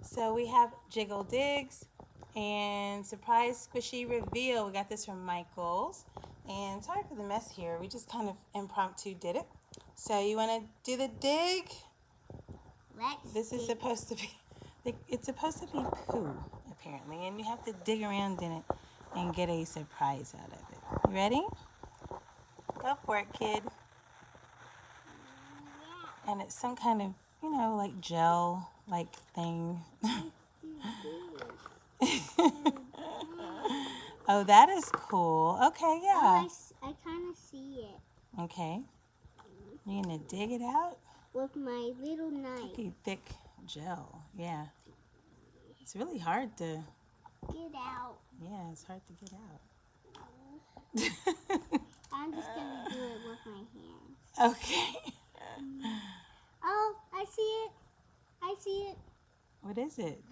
So we have Jiggle Digs and Surprise Squishy Reveal. We got this from Michael's. And sorry for the mess here. We just kind of impromptu did it. So you want to do the dig? This is supposed to be, it's supposed to be poo, apparently. And you have to dig around in it and get a surprise out of it. You ready? Go for it, kid. And it's some kind of, like gel-like thing. Oh, that is cool. Okay, yeah. I kind of see it. Okay. You're going to dig it out? With my little knife. Pretty thick gel, yeah. It's really hard to... Get out. Yeah, it's hard to get out. I'm just going to do it with my hands. Okay. Oh, I see it. I see it. What is it?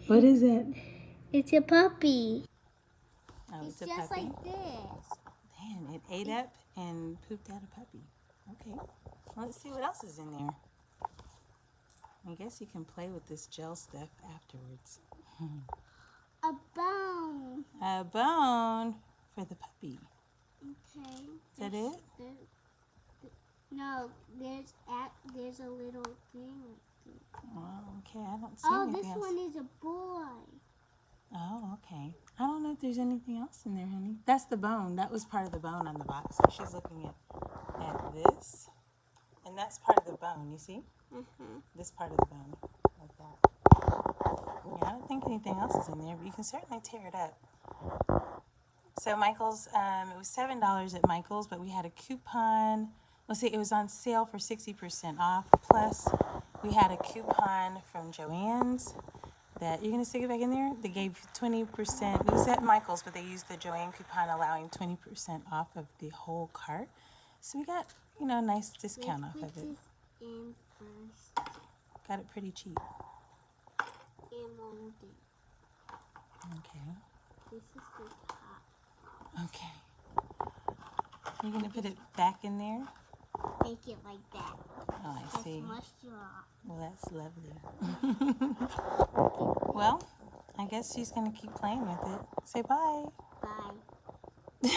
What is it? It's a puppy. Oh, it's a just puppy? like this. Man, it ate up and pooped out a puppy. Okay. Well, let's see what else is in there. I guess you can play with this gel stuff afterwards. A bone. A bone for the puppy. Okay. Is that it? No, there's a little thing. Oh, okay. I don't see anything else. This one is a boy. Oh, okay. I don't know if there's anything else in there, honey. That's the bone. That was part of the bone on the box. So she's looking at this. And that's part of the bone, you see? Mm-hmm. This part of the bone, like that. Yeah, I don't think anything else is in there, but you can certainly tear it up. So Michael's, it was $7 at Michael's, but we had a coupon. Let's see, it was on sale for 60% off. Plus, we had a coupon from Joann's that, you're going to stick it back in there? They gave 20%. It was at Michael's, but they used the Joann coupon allowing 20% off of the whole cart. So we got, a nice discount off of it. In first. Got it pretty cheap. And mold it. Okay. This is the top. Okay. You're going to put it back in there? Make it like that. Oh, I see. Mushed off. Well, that's lovely. Well, I guess she's going to keep playing with it. Say bye. Bye.